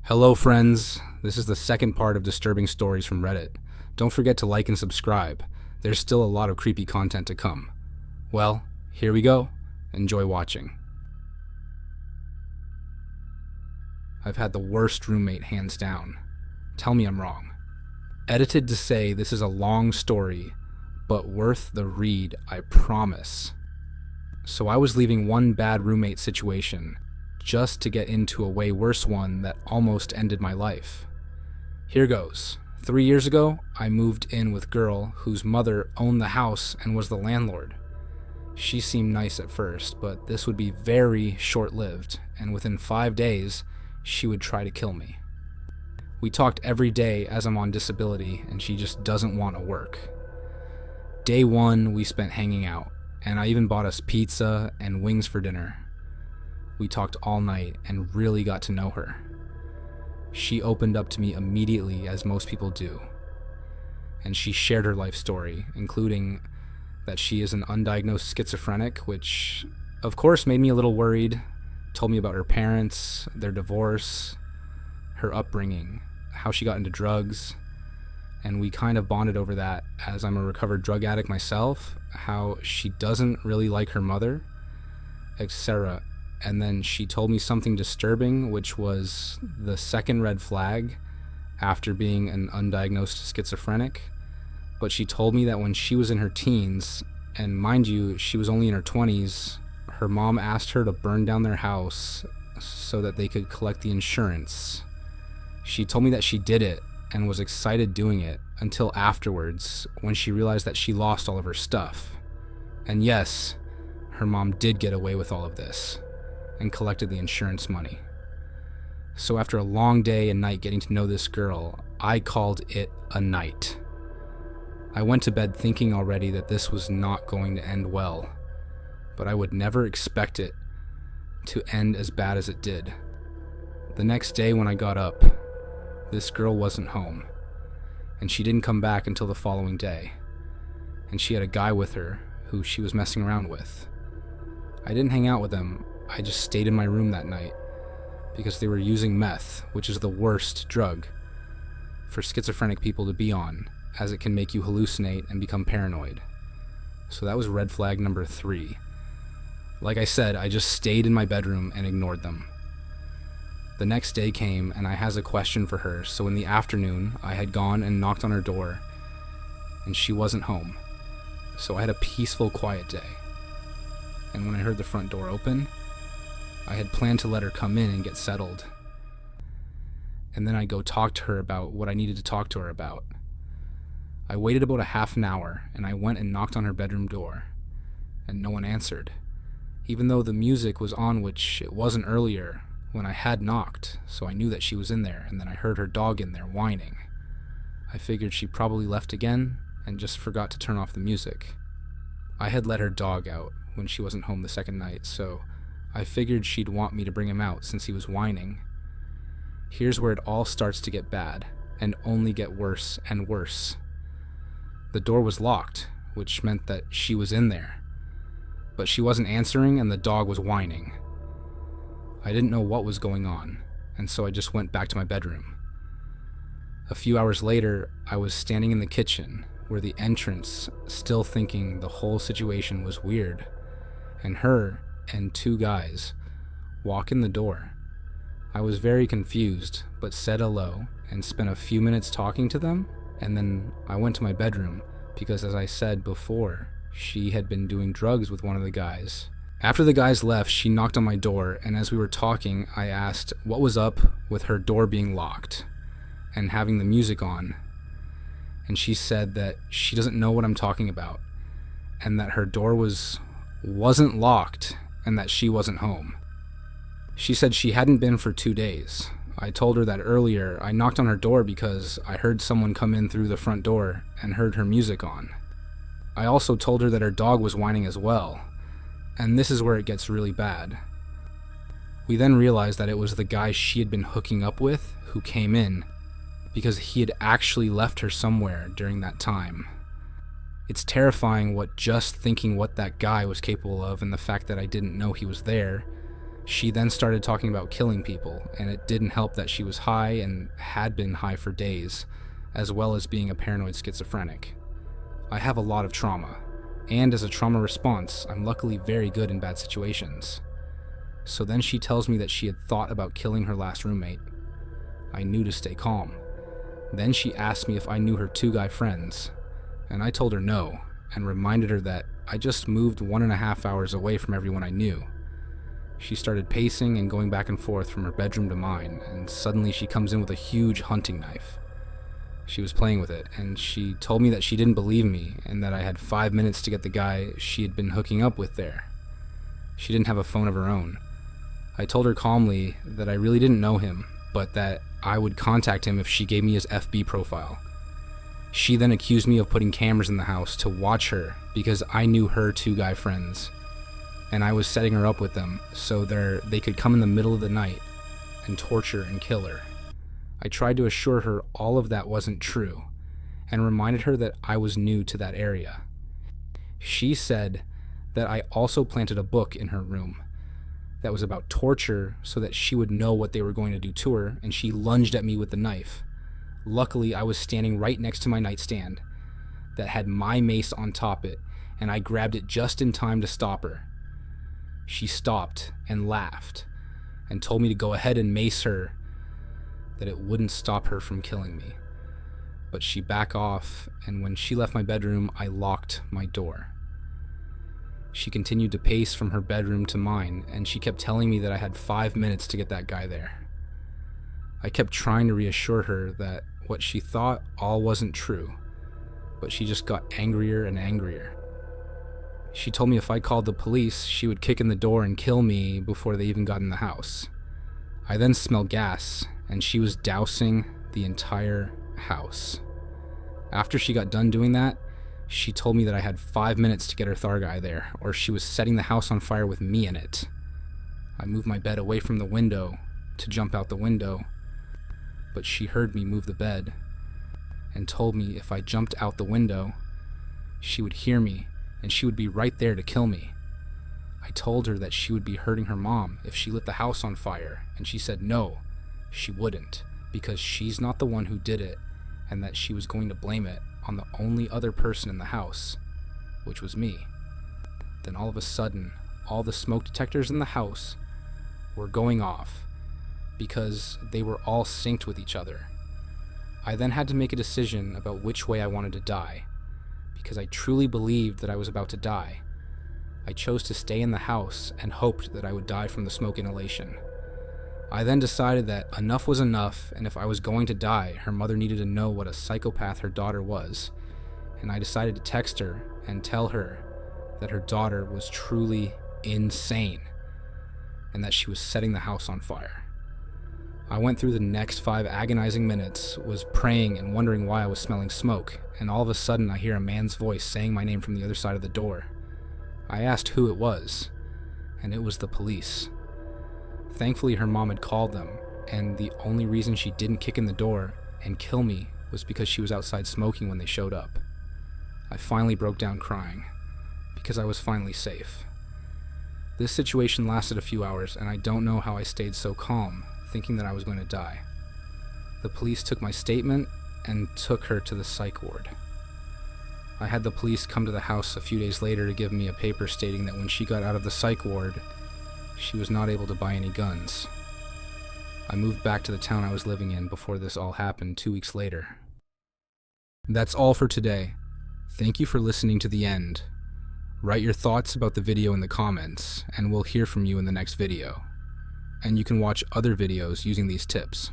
Hello friends, this is the second part of Disturbing Stories from Reddit. Don't forget to like and subscribe. There's still a lot of creepy content to come. Well, here we go. Enjoy watching. I've had the worst roommate hands down. Tell me I'm wrong. Edited to say this is a long story, but worth the read, I promise. So I was leaving one bad roommate situation just to get into a way worse one that almost ended my life. Here goes. 3 years ago, I moved in with a girl whose mother owned the house and was the landlord. She seemed nice at first, but this would be very short-lived, and within 5 days, she would try to kill me. We talked every day as I'm on disability, and she just doesn't want to work. Day one, we spent hanging out, and I even bought us pizza and wings for dinner. We talked all night and really got to know her. She opened up to me immediately, as most people do. And she shared her life story, including that she is an undiagnosed schizophrenic, which of course made me a little worried. Told me about her parents, their divorce, her upbringing, how she got into drugs, and we kind of bonded over that as I'm a recovered drug addict myself, how she doesn't really like her mother, etc. And then she told me something disturbing, which was the second red flag after being an undiagnosed schizophrenic. But she told me that when she was in her teens, and mind you, she was only in her 20s, her mom asked her to burn down their house so that they could collect the insurance. She told me that she did it and was excited doing it until afterwards, when she realized that she lost all of her stuff. And yes, her mom did get away with all of this and collected the insurance money. So after a long day and night getting to know this girl, I called it a night. I went to bed thinking already that this was not going to end well, but I would never expect it to end as bad as it did. The next day when I got up, this girl wasn't home, and she didn't come back until the following day, and she had a guy with her who she was messing around with. I didn't hang out with them, I just stayed in my room that night because they were using meth, which is the worst drug for schizophrenic people to be on, as it can make you hallucinate and become paranoid. So that was red flag number 3. Like I said, I just stayed in my bedroom and ignored them. The next day came and I has a question for her, so in the afternoon I had gone and knocked on her door and she wasn't home. So I had a peaceful, quiet day. And when I heard the front door open, I had planned to let her come in and get settled. And then I'd go talk to her about what I needed to talk to her about. I waited about a half an hour and I went and knocked on her bedroom door, and no one answered, even though the music was on, which it wasn't earlier when I had knocked, so I knew that she was in there, and then I heard her dog in there whining. I figured she probably left again and just forgot to turn off the music. I had let her dog out when she wasn't home the second night, so I figured she'd want me to bring him out since he was whining. Here's where it all starts to get bad, and only get worse and worse. The door was locked, which meant that she was in there, but she wasn't answering and the dog was whining. I didn't know what was going on, and so I just went back to my bedroom. A few hours later, I was standing in the kitchen, where the entrance, still thinking the whole situation was weird, and her and 2 guys walk in the door. I was very confused, but said hello and spent a few minutes talking to them, and then I went to my bedroom because, as I said before, she had been doing drugs with one of the guys. After the guys left, she knocked on my door, and as we were talking, I asked what was up with her door being locked and having the music on, and she said that she doesn't know what I'm talking about, and that her door wasn't locked, and that she wasn't home. She said she hadn't been for 2 days. I told her that earlier I knocked on her door because I heard someone come in through the front door and heard her music on. I also told her that her dog was whining as well, and this is where it gets really bad. We then realized that it was the guy she had been hooking up with who came in, because he had actually left her somewhere during that time. It's terrifying just thinking what that guy was capable of, and the fact that I didn't know he was there, She then started talking about killing people, and it didn't help that she was high and had been high for days, as well as being a paranoid schizophrenic. I have a lot of trauma, and as a trauma response, I'm luckily very good in bad situations. So then she tells me that she had thought about killing her last roommate. I knew to stay calm. Then she asked me if I knew her 2 guy friends, and I told her no, and reminded her that I just moved 1.5 hours away from everyone I knew. She started pacing and going back and forth from her bedroom to mine, and suddenly she comes in with a huge hunting knife. She was playing with it, and she told me that she didn't believe me, and that I had 5 minutes to get the guy she had been hooking up with there. She didn't have a phone of her own. I told her calmly that I really didn't know him, but that I would contact him if she gave me his FB profile. She then accused me of putting cameras in the house to watch her because I knew her 2 guy friends, and I was setting her up with them so they could come in the middle of the night and torture and kill her. I tried to assure her all of that wasn't true, and reminded her that I was new to that area. She said that I also planted a book in her room that was about torture so that she would know what they were going to do to her, and she lunged at me with the knife. Luckily, I was standing right next to my nightstand that had my mace on top it, and I grabbed it just in time to stop her. She stopped and laughed and told me to go ahead and mace her, that it wouldn't stop her from killing me. But she backed off, and when she left my bedroom, I locked my door. She continued to pace from her bedroom to mine, and she kept telling me that I had 5 minutes to get that guy there. I kept trying to reassure her that what she thought all wasn't true, but she just got angrier and angrier. She told me if I called the police, she would kick in the door and kill me before they even got in the house. I then smelled gas, and she was dousing the entire house. After she got done doing that, she told me that I had 5 minutes to get her Thar guy there, or she was setting the house on fire with me in it. I moved my bed away from the window to jump out the window, but she heard me move the bed and told me if I jumped out the window, she would hear me and she would be right there to kill me. I told her that she would be hurting her mom if she lit the house on fire, and she said no, she wouldn't, because she's not the one who did it, and that she was going to blame it on the only other person in the house, which was me. Then all of a sudden, all the smoke detectors in the house were going off because they were all synced with each other. I then had to make a decision about which way I wanted to die, because I truly believed that I was about to die. I chose to stay in the house and hoped that I would die from the smoke inhalation. I then decided that enough was enough, and if I was going to die, her mother needed to know what a psychopath her daughter was, and I decided to text her and tell her that her daughter was truly insane and that she was setting the house on fire. I went through the next 5 agonizing minutes, was praying and wondering why I was smelling smoke, and all of a sudden I hear a man's voice saying my name from the other side of the door. I asked who it was, and it was the police. Thankfully, her mom had called them, and the only reason she didn't kick in the door and kill me was because she was outside smoking when they showed up. I finally broke down crying, because I was finally safe. This situation lasted a few hours, and I don't know how I stayed so calm, thinking that I was going to die. The police took my statement and took her to the psych ward. I had the police come to the house a few days later to give me a paper stating that when she got out of the psych ward, she was not able to buy any guns. I moved back to the town I was living in before this all happened 2 weeks later. That's all for today. Thank you for listening to the end. Write your thoughts about the video in the comments, and we'll hear from you in the next video. And you can watch other videos using these tips.